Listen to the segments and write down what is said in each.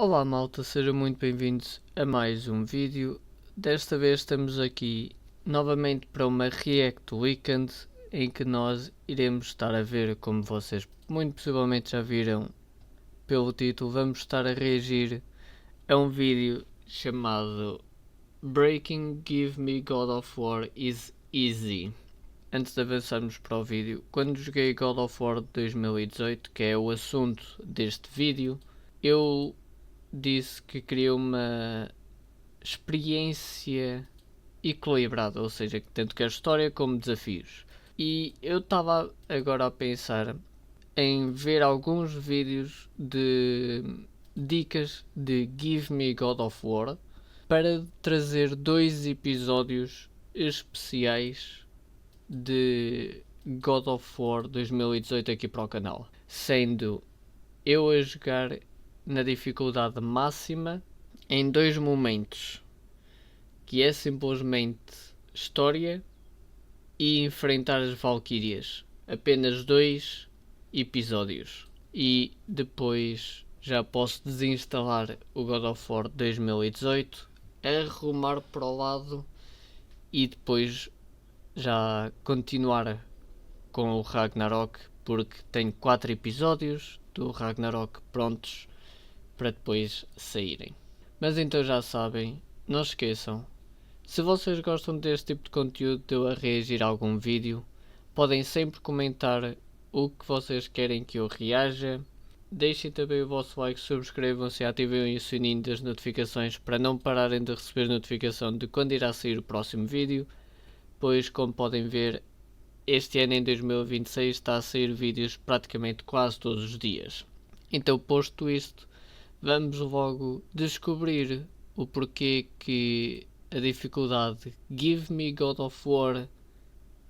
Olá malta, sejam muito bem-vindos a mais um vídeo. Desta vez estamos aqui novamente para uma React Weekend em que nós iremos estar a ver, como vocês muito possivelmente já viram pelo título, vamos estar a reagir a um vídeo chamado Breaking Give Me God of War is Easy. Antes de avançarmos para o vídeo, quando joguei God of War 2018, que é o assunto deste vídeo, eu disse que queria uma experiência equilibrada, ou seja, tanto que a história como desafios. E eu estava agora a pensar em ver alguns vídeos de dicas de Give Me God of War para trazer 2 episódios especiais de God of War 2018 aqui para o canal, sendo eu a jogar na dificuldade máxima em 2 momentos, que é simplesmente história e enfrentar as Valquírias. Apenas 2 episódios. E depois já posso desinstalar o God of War 2018, arrumar para o lado e depois já continuar com o Ragnarok, porque tenho 4 episódios do Ragnarok prontos para depois saírem. Mas então já sabem, não se esqueçam, se vocês gostam deste tipo de conteúdo, de eu a reagir a algum vídeo, podem sempre comentar o que vocês querem que eu reaja. Deixem também o vosso like, subscrevam-se e ativem o sininho das notificações para não pararem de receber notificação de quando irá sair o próximo vídeo, pois como podem ver, este ano em 2026 está a sair vídeos praticamente quase todos os dias. Então, posto isto, vamos logo descobrir o porquê que a dificuldade Give Me God of War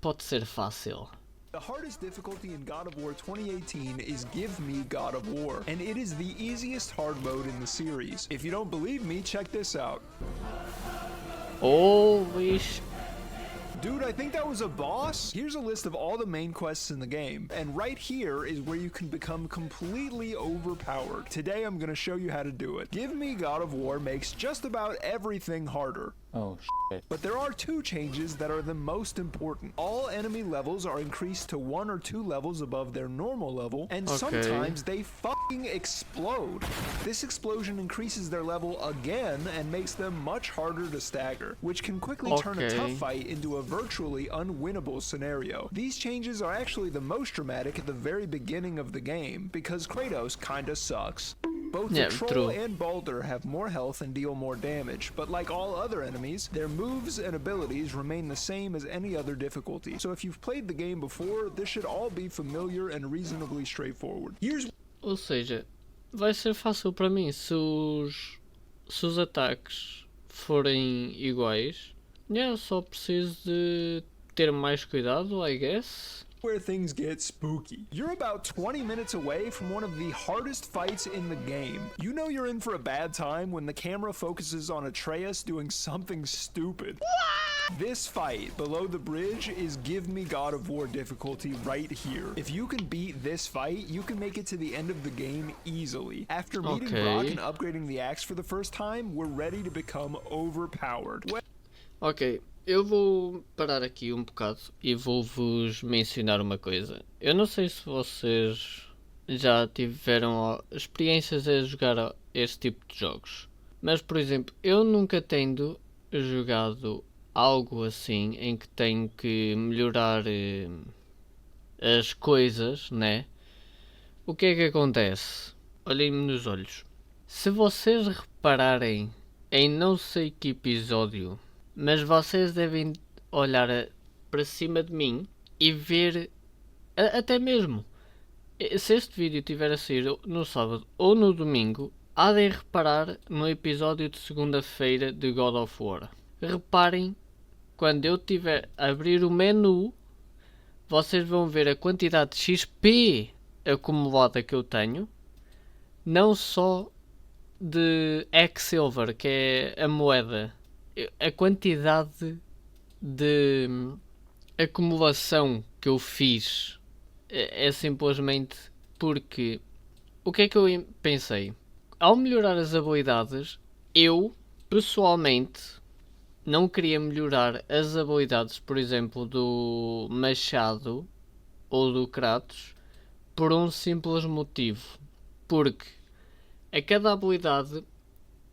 pode ser fácil. The hardest difficulty in God of War 2018 is Give Me God of War, and it is the easiest hard mode in the series. If you don't believe me, check this out. Holy sh... Dude, I think that was a boss? Here's a list of all the main quests in the game, and right here is where you can become completely overpowered. Today I'm gonna show you how to do it. Give Me God of War makes just about everything harder. Oh shit. But there are 2 changes that are the most important. All enemy levels are increased to 1 or 2 levels above their normal level, and sometimes they fucking explode. This explosion increases their level again and makes them much harder to stagger, which can quickly turn a tough fight into a virtually unwinnable scenario. These changes are actually the most dramatic at the very beginning of the game, because Kratos kinda sucks. Both the Troll and Baldur have more health and deal more damage, but like all other enemies, their moves and abilities remain the same as any other difficulty. So if you've played the game before, this should all be familiar and reasonably straightforward. Ou seja, vai ser fácil para mim se os ataques forem iguais. Eu só preciso de ter mais cuidado, I guess. Where things get spooky. You're about 20 minutes away from one of the hardest fights in the game. You know you're in for a bad time when the camera focuses on Atreus doing something stupid. This fight below the bridge is Give Me God of War difficulty right here. If you can beat this fight, you can make it to the end of the game easily. After meeting Brock and upgrading the axe for the first time, we're ready to become overpowered. Ok, eu vou parar aqui um bocado e vou-vos mencionar uma coisa. Eu não sei se vocês já tiveram experiências a jogar este tipo de jogos, mas por exemplo, eu nunca tendo jogado algo assim em que tenho que melhorar as coisas, né? O que é que acontece? Olhem-me nos olhos. Se vocês repararem em não sei que episódio, mas vocês devem olhar para cima de mim e ver, até mesmo, se este vídeo estiver a sair no sábado ou no domingo, há de reparar no episódio de segunda-feira de God of War. Reparem, quando eu tiver a abrir o menu, vocês vão ver a quantidade de XP acumulada que eu tenho, não só de X-Silver, que é a moeda. A quantidade de acumulação que eu fiz é simplesmente porque o que é que eu pensei? ao melhorar as habilidades, eu, pessoalmente, não queria melhorar as habilidades, por exemplo, do Machado ou do Kratos, por um simples motivo. Porque a cada habilidade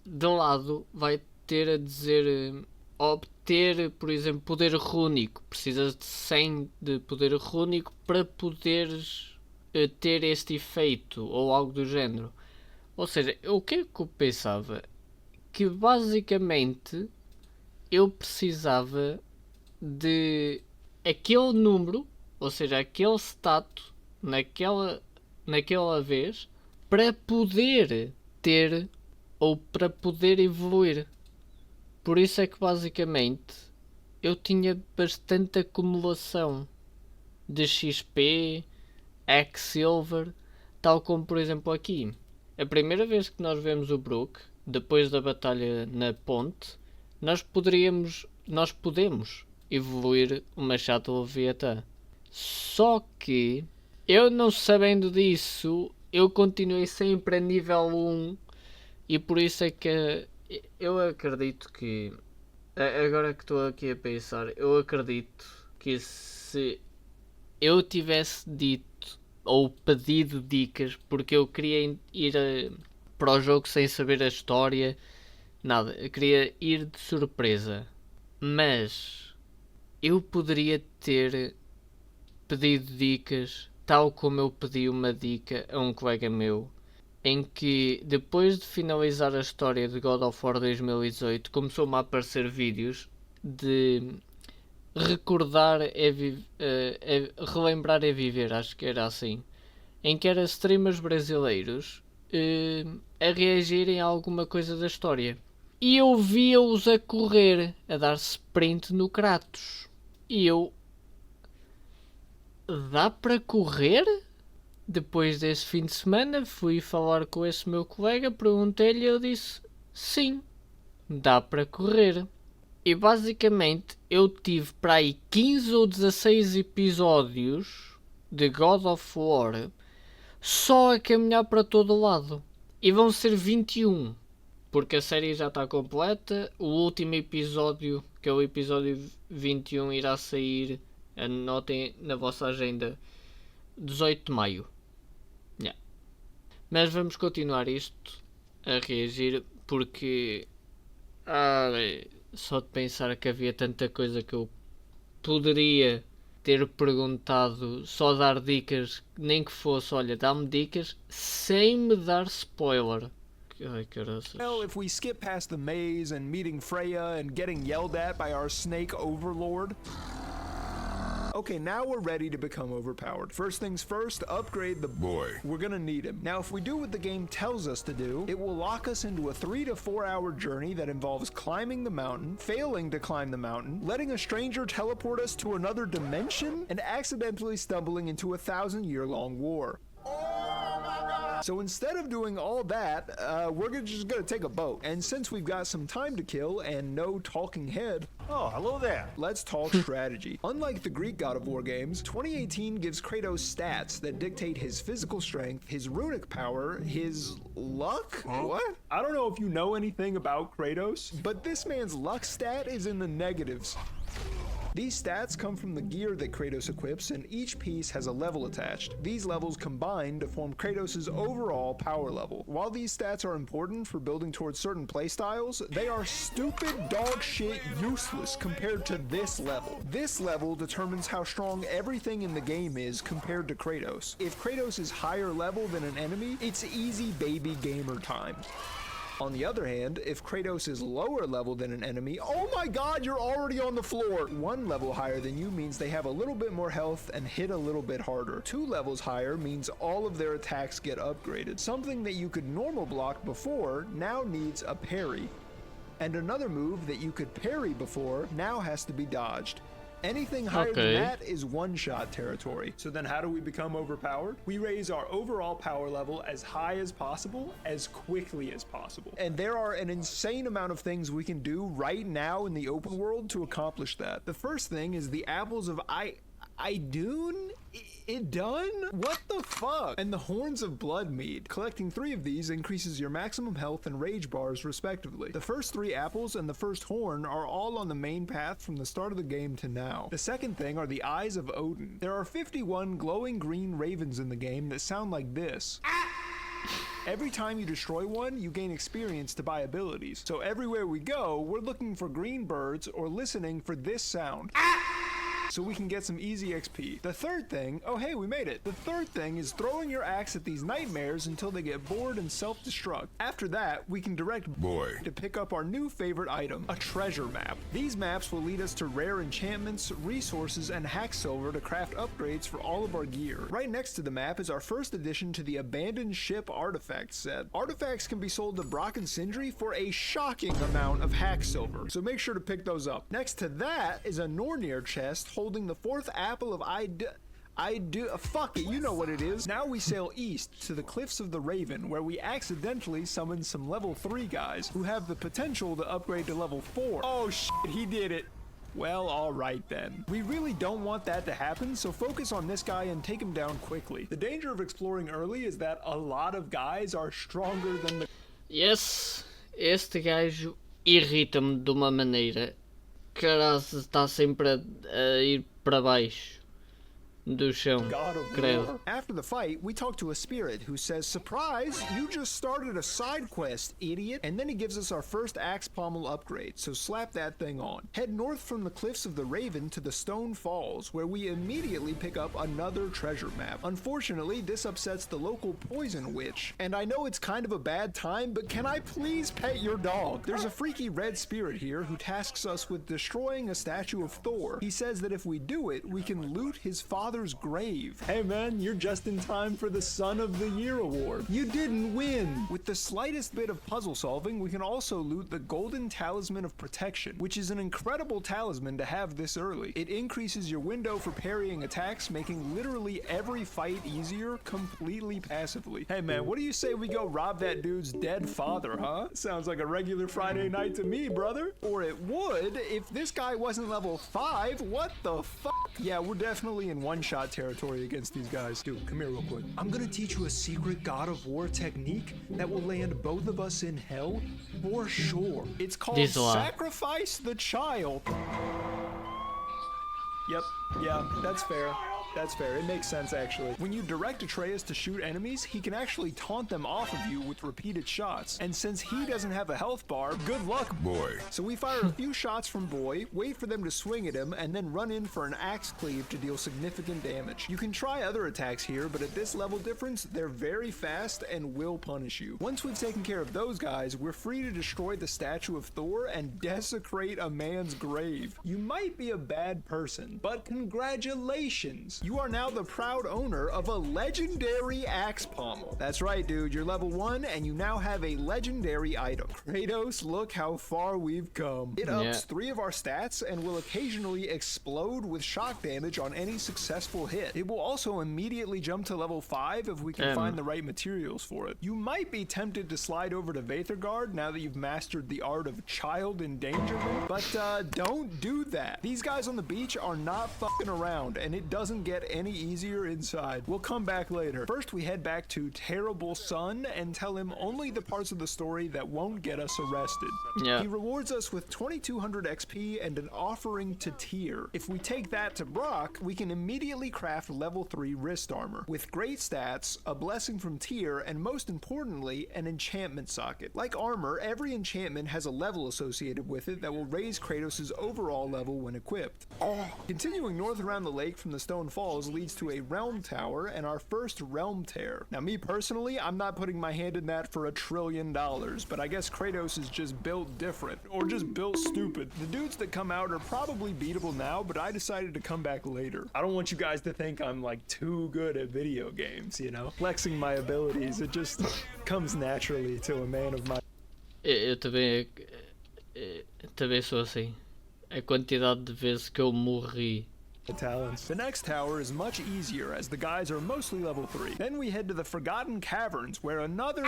de lado vai ter a dizer obter, por exemplo, poder rúnico. Precisas de 100 de poder rúnico para poderes ter este efeito ou algo do género. Ou seja, o que é que eu pensava? Que basicamente eu precisava de aquele número, ou seja, aquele status naquela vez, para poder ter ou para poder evoluir. Por isso é que basicamente eu tinha bastante acumulação de XP, X-Silver, tal como por exemplo aqui. A primeira vez que nós vemos o Brook, depois da batalha na ponte, nós podemos evoluir o Machado Leviatã. Só que, eu não sabendo disso, eu continuei sempre a nível 1 e por isso é que eu acredito que, agora que estou aqui a pensar, eu acredito que se eu tivesse dito ou pedido dicas, porque eu queria ir para o jogo sem saber a história, nada, eu queria ir de surpresa, mas eu poderia ter pedido dicas, tal como eu pedi uma dica a um colega meu, em que depois de finalizar a história de God of War 2018 começou-me a aparecer vídeos de recordar relembrar é viver, acho que era assim, em que era streamers brasileiros a reagirem a alguma coisa da história. E eu via-os a correr, a dar sprint no Kratos. E eu... dá para correr? Depois desse fim de semana fui falar com esse meu colega, perguntei-lhe e ele disse sim, dá para correr. E basicamente eu tive para aí 15 ou 16 episódios de God of War só a caminhar para todo lado. E vão ser 21, porque a série já está completa. O último episódio, que é o episódio 21, irá sair, anotem na vossa agenda, 18 de maio. Yeah. Mas vamos continuar isto a reagir, porque só de pensar que havia tanta coisa que eu poderia ter perguntado, só dar dicas, nem que fosse, olha, dá-me dicas, sem me dar spoiler. Ai, caraças. Well, if we skip past the maze and meeting Freya and getting yelled at by our snake overlord. Okay, now we're ready to become overpowered. First things first, upgrade the boy. We're gonna need him. Now, if we do what the game tells us to do, it will lock us into a 3 to 4 hour journey that involves climbing the mountain, failing to climb the mountain, letting a stranger teleport us to another dimension, and accidentally stumbling into a 1,000-year-long war. So instead of doing all that, we're just gonna take a boat. And since we've got some time to kill and no talking head, oh, hello there. Let's talk strategy. Unlike the Greek God of War games, 2018 gives Kratos stats that dictate his physical strength, his runic power, his luck? What? I don't know if you know anything about Kratos, but this man's luck stat is in the negatives. These stats come from the gear that Kratos equips, and each piece has a level attached. These levels combine to form Kratos' overall power level. While these stats are important for building towards certain playstyles, they are stupid dog shit useless compared to this level. This level determines how strong everything in the game is compared to Kratos. If Kratos is higher level than an enemy, it's easy baby gamer time. On the other hand, if Kratos is lower level than an enemy, oh my god, you're already on the floor! 1 level higher than you means they have a little bit more health and hit a little bit harder. 2 levels higher means all of their attacks get upgraded. Something that you could normal block before now needs a parry. And another move that you could parry before now has to be dodged. Anything higher than that is one-shot territory. So then how do we become overpowered? We raise our overall power level as high as possible, as quickly as possible. And there are an insane amount of things we can do right now in the open world to accomplish that. The first thing is the apples of Idun? It done? What the fuck? And the Horns of Blood Mead. Collecting 3 of these increases your maximum health and rage bars respectively. The first 3 apples and the first horn are all on the main path from the start of the game to now. The second thing are the Eyes of Odin. There are 51 glowing green ravens in the game that sound like this. Every time you destroy one, you gain experience to buy abilities. So everywhere we go, we're looking for green birds or listening for this sound. So we can get some easy XP. The third thing, oh hey, we made it. The third thing is throwing your axe at these nightmares until they get bored and self-destruct. After that, we can direct Boy to pick up our new favorite item, a treasure map. These maps will lead us to rare enchantments, resources, and hack silver to craft upgrades for all of our gear. Right next to the map is our first addition to the abandoned ship artifact set. Artifacts can be sold to Brock and Sindri for a shocking amount of hack silver, so make sure to pick those up. Next to that is a Nornir chest holding the 4th apple of fuck it, you know what it is. Now we sail east to the Cliffs of the Raven, where we accidentally summon some level 3 guys who have the potential to upgrade to level 4. Oh shit, he did it. Well, alright then. We really don't want that to happen, so focus on this guy and take him down quickly. The danger of exploring early is that a lot of guys are stronger than the... Yes, este gajo irrita-me de uma maneira. Caralho, está sempre a ir para baixo do chão, credo. After the fight, we talk to a spirit who says, "Surprise, you just started a side quest, idiot." And then he gives us our first axe pommel upgrade, so slap that thing on. Head north from the Cliffs of the Raven to the Stone Falls, where we immediately pick up another treasure map. Unfortunately, this upsets the local poison witch. And I know it's kind of a bad time, but can I please pet your dog? There's a freaky red spirit here who tasks us with destroying a statue of Thor. He says that if we do it, we can loot his father's grave. Hey man, you're just in time for the Son of the Year award. You didn't win! With the slightest bit of puzzle solving, we can also loot the Golden Talisman of Protection, which is an incredible talisman to have this early. It increases your window for parrying attacks, making literally every fight easier completely passively. Hey man, what do you say we go rob that dude's dead father, huh? Sounds like a regular Friday night to me, brother. Or it would if this guy wasn't level 5. What the fuck? Yeah, we're definitely in one-shot territory against these guys. Dude, come here real quick. I'm gonna teach you a secret God of War technique that will land both of us in hell for sure. It's called Sacrifice the Child. Yep, yeah, that's fair. That's fair, it makes sense actually. When you direct Atreus to shoot enemies, he can actually taunt them off of you with repeated shots. And since he doesn't have a health bar, good luck, boy. So we fire a few shots from boy, wait for them to swing at him, and then run in for an axe cleave to deal significant damage. You can try other attacks here, but at this level difference, they're very fast and will punish you. Once we've taken care of those guys, we're free to destroy the statue of Thor and desecrate a man's grave. You might be a bad person, but congratulations! You are now the proud owner of a legendary axe pommel. That's right, dude, you're level 1 and you now have a legendary item. Kratos, look how far we've come. It ups 3 of our stats and will occasionally explode with shock damage on any successful hit. It will also immediately jump to level 5 if we can find the right materials for it. You might be tempted to slide over to Veithurgard now that you've mastered the art of child endangerment, but don't do that. These guys on the beach are not fucking around, and it doesn't get any easier inside. We'll come back later. First, we head back to Terrible Son and tell him only the parts of the story that won't get us arrested. Yeah. He rewards us with 2200 XP and an offering to Tyr. If we take that to Brock, we can immediately craft level 3 wrist armor with great stats, a blessing from Tyr, and most importantly, an enchantment socket. Like armor, every enchantment has a level associated with it that will raise Kratos' overall level when equipped. Continuing north around the lake from the Stone Falls leads to a realm tower and our first realm tear. Now me personally, I'm not putting my hand in that for $1 trillion, but I guess Kratos is just built different, or just built stupid. The dudes that come out are probably beatable now, but I decided to come back later. I don't want you guys to think I'm like too good at video games, you know? Flexing my abilities, it just comes naturally to a man of my... Eu também sou assim. A quantidade de vezes que eu morri. The next tower is much easier as the guys are mostly level 3. Then we head to the Forgotten Caverns where another...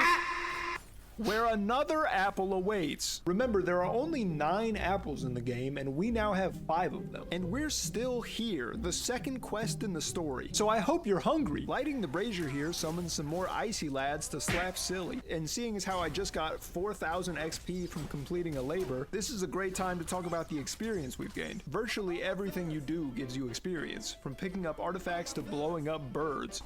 where another apple awaits. Remember, there are only 9 apples in the game, and we now have 5 of them. And we're still here, the second quest in the story. So I hope you're hungry. Lighting the brazier here summons some more icy lads to slap silly. And seeing as how I just got 4,000 XP from completing a labor, this is a great time to talk about the experience we've gained. Virtually everything you do gives you experience, from picking up artifacts to blowing up birds.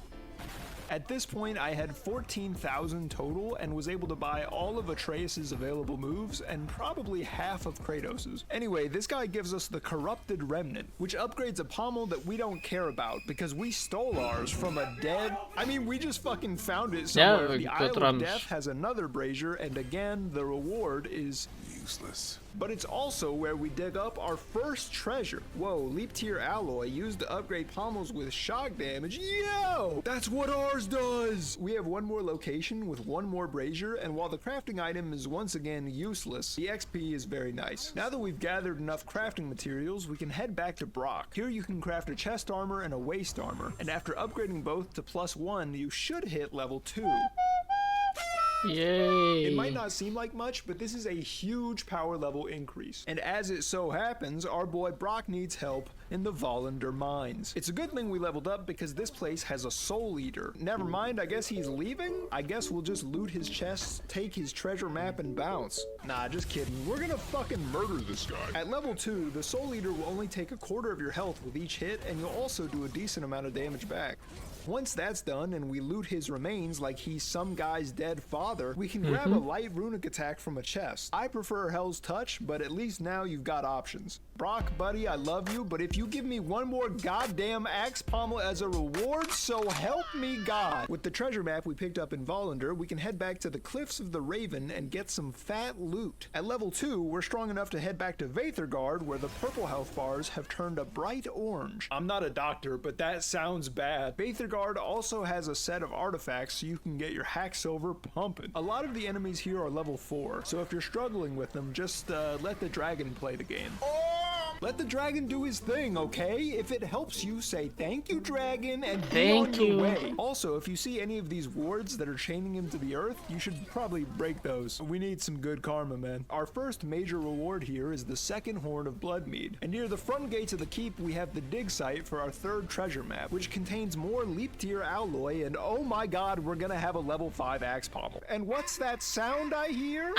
At this point, I had 14,000 total and was able to buy all of Atreus' available moves and probably half of Kratos's. Anyway, this guy gives us the Corrupted Remnant, which upgrades a pommel that we don't care about because we stole ours from a dead... I mean, we just fucking found it somewhere. The Isle of Death has another brazier, and again, the reward is... useless. But it's also where we dig up our first treasure. Whoa, leap tier alloy used to upgrade pommels with shock damage. Yo! That's what ours does! We have one more location with one more brazier, and while the crafting item is once again useless, the XP is very nice. Now that we've gathered enough crafting materials, we can head back to Brock. Here you can craft a chest armor and a waist armor, and after upgrading both to +1, you should hit level 2. Yay! It might not seem like much, but this is a huge power level increase. And as it so happens, our boy Brock needs help in the Volander mines. It's a good thing we leveled up because this place has a soul eater. Never mind, I guess he's leaving? I guess we'll just loot his chests, take his treasure map, and bounce. Nah, just kidding. We're gonna fucking murder this guy. At level 2, the soul eater will only take a quarter of your health with each hit, and you'll also do a decent amount of damage back. Once that's done and we loot his remains like he's some guy's dead father, we can grab a light runic attack from a chest. I prefer Hell's Touch, but at least now you've got options. Brock, buddy, I love you, but if you give me one more goddamn axe pommel as a reward, so help me God. With the treasure map we picked up in Volander, we can head back to the Cliffs of the Raven and get some fat loot. At level 2, we're strong enough to head back to Vaethergard, where the purple health bars have turned a bright orange. I'm not a doctor, but that sounds bad. Vaethergard also has a set of artifacts so you can get your hack silver pumping. A lot of the enemies here are level 4, so if you're struggling with them, just let the dragon play the game. Let the dragon do his thing, okay? If it helps you, say thank you, dragon, and be on your way. Also, if you see any of these wards that are chaining him to the earth, you should probably break those. We need some good karma, man. Our first major reward here is the second horn of Bloodmead. And near the front gates of the keep, we have the dig site for our third treasure map, which contains more leap tier alloy, and oh my god, we're gonna have a level 5 axe pommel. And what's that sound I hear?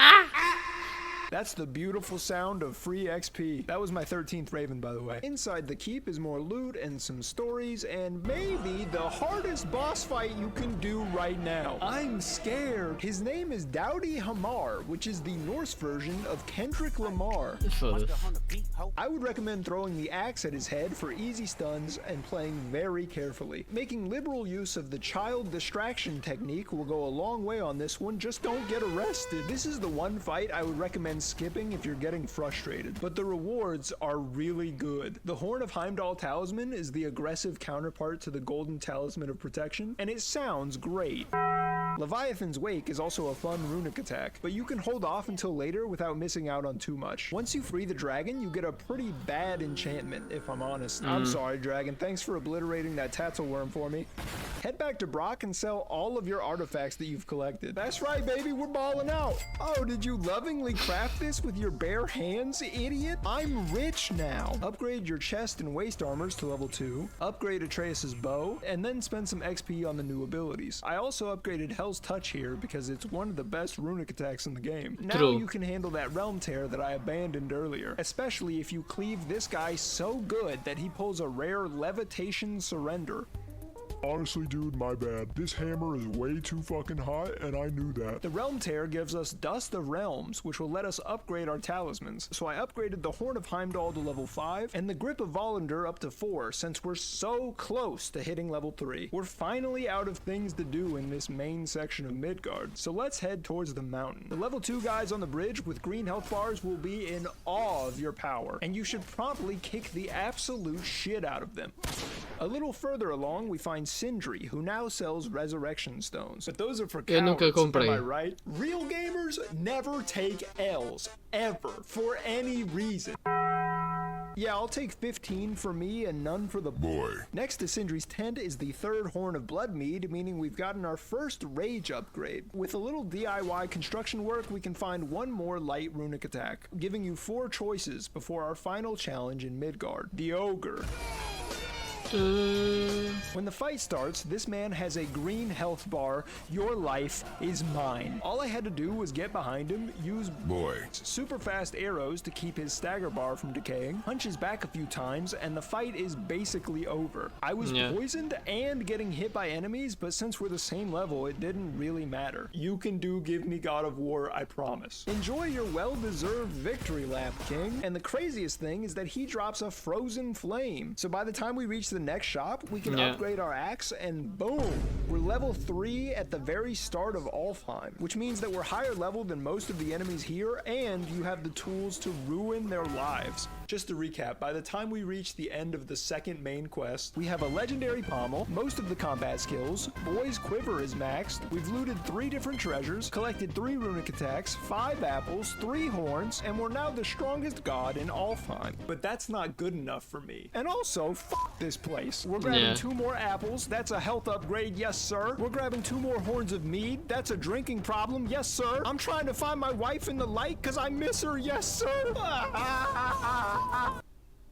That's the beautiful sound of free XP. That was my 13th Raven, by the way. Inside the keep is more loot and some stories, and maybe the hardest boss fight you can do right now. I'm scared. His name is Dowdy Hamar, which is the Norse version of Kendrick Lamar. I would recommend throwing the axe at his head for easy stuns and playing very carefully. Making liberal use of the child distraction technique will go a long way on this one, just don't get arrested. This is the one fight I would recommend skipping if you're getting frustrated, but the rewards are really good. The Horn of Heimdall Talisman is the aggressive counterpart to the Golden Talisman of Protection, and it sounds great. Leviathan's Wake is also a fun runic attack, but you can hold off until later without missing out on too much. Once you free the dragon, you get a pretty bad enchantment, if I'm honest. I'm sorry, dragon. Thanks for obliterating that Tatzelworm for me. Head back to Brock and sell all of your artifacts that you've collected. That's right, baby, we're balling out. Oh, did you lovingly craft this with your bare hands, idiot? I'm rich now. Upgrade your chest and waist armors to level 2, upgrade Atreus' bow, and then spend some XP on the new abilities. I also upgraded Hell's Touch here because it's one of the best runic attacks in the game. Now you can handle that realm tear that I abandoned earlier, especially if you cleave this guy so good that he pulls a rare levitation surrender. Honestly, dude, my bad. This hammer is way too fucking hot, and I knew that. The Realm Tear gives us Dust of Realms, which will let us upgrade our talismans. So I upgraded the Horn of Heimdall to level 5, and the Grip of Volander up to 4, since we're so close to hitting level 3. We're finally out of things to do in this main section of Midgard, so let's head towards the mountain. The level 2 guys on the bridge with green health bars will be in awe of your power, and you should promptly kick the absolute shit out of them. A little further along, we find Sindri, who now sells resurrection stones. But those are for cowards, am I right? Real gamers never take L's, ever, for any reason. Yeah, I'll take 15 for me and none for the Boy. Next to Sindri's tent is the third horn of blood mead, meaning we've gotten our first rage upgrade. With a little DIY construction work, we can find one more light runic attack, giving you 4 choices before our final challenge in Midgard, the Ogre. When the fight starts, this man has a green health bar. Your life is mine. All I had to do was get behind him, use super fast arrows to keep his stagger bar from decaying, punch his back a few times, and the fight is basically over. I was poisoned and getting hit by enemies, but since we're the same level, it didn't really matter. You can do Give Me God of War, I promise. Enjoy your well-deserved victory lap, King. And the craziest thing is that he drops a frozen flame. So by the time we reach the next shop, we can upgrade our axe, and boom, we're level 3 at the very start of Alfheim, which means that we're higher level than most of the enemies here, and you have the tools to ruin their lives. Just to recap, by the time we reach the end of the second main quest, we have a legendary pommel, most of the combat skills, Boy's quiver is maxed, we've looted 3 different treasures, collected 3 runic attacks, 5 apples, 3 horns, and we're now the strongest god in Alfheim. But that's not good enough for me. And also, fuck this place. We're grabbing 2 more apples, that's a health upgrade, yes sir. We're grabbing 2 more horns of mead, that's a drinking problem, yes sir. I'm trying to find my wife in the light cause I miss her, yes sir.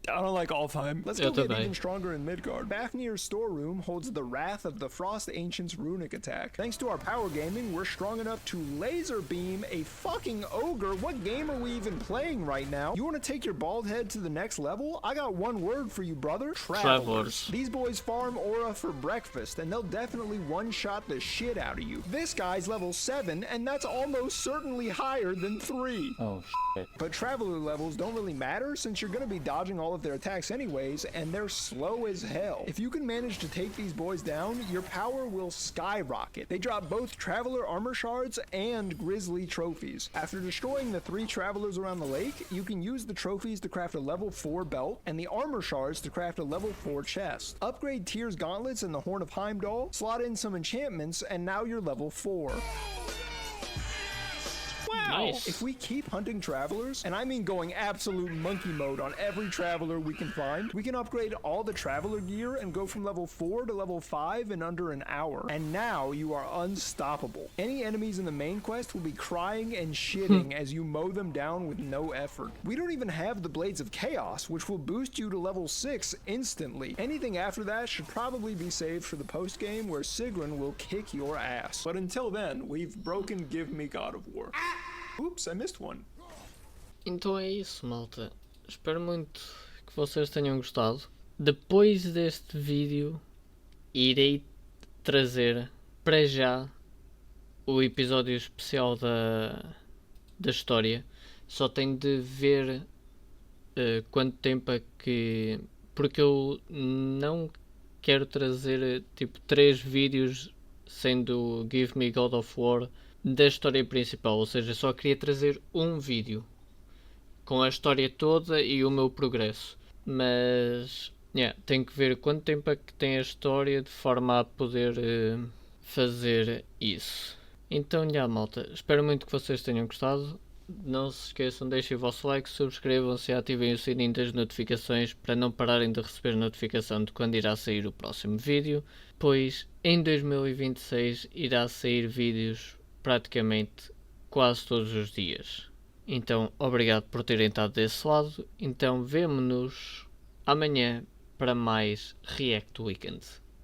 I don't like Alfheim. Let's go get even stronger in Midgard. Fafnir's storeroom holds the Wrath of the Frost Ancient's runic attack. Thanks to our power gaming, we're strong enough to laser beam a fucking ogre. What game are we even playing right now? You want to take your bald head to the next level? I got one word for you, brother. Travelers. These boys farm aura for breakfast, and they'll definitely one-shot the shit out of you. This guy's level 7, and that's almost certainly higher than 3. Oh, shit. But traveler levels don't really matter since you're going to be dodging all of their attacks anyways, and they're slow as hell. If you can manage to take these boys down, your power will skyrocket. They drop both traveler armor shards and grizzly trophies. After destroying the 3 travelers around the lake, you can use the trophies to craft a level 4 belt and the armor shards to craft a level 4 chest. Upgrade Tyr's gauntlets and the Horn of Heimdall, slot in some enchantments, and now you're level 4. Nice. If we keep hunting travelers, and I mean going absolute monkey mode on every traveler we can find, we can upgrade all the traveler gear and go from level 4 to level 5 in under an hour. And now you are unstoppable. Any enemies in the main quest will be crying and shitting as you mow them down with no effort. We don't even have the Blades of Chaos, which will boost you to level 6 instantly. Anything after that should probably be saved for the post game where Sigrun will kick your ass. But until then, we've broken Give Me God of War. Oops, I missed one. Então é isso, malta. Espero muito que vocês tenham gostado. Depois deste vídeo, irei trazer para já o episódio especial da história. Só tenho de ver quanto tempo é que... Porque eu não quero trazer tipo 3 vídeos sendo Give Me God of War da história principal, ou seja, só queria trazer um vídeo com a história toda e o meu progresso, mas tenho que ver quanto tempo é que tem a história de forma a poder fazer isso. Então malta, espero muito que vocês tenham gostado. Não se esqueçam, deixem o vosso like, subscrevam-se e ativem o sininho das notificações para não pararem de receber notificação de quando irá sair o próximo vídeo, pois em 2026 irá sair vídeos praticamente quase todos os dias. Então, obrigado por terem estado desse lado. Então, vemo-nos amanhã para mais React Weekend.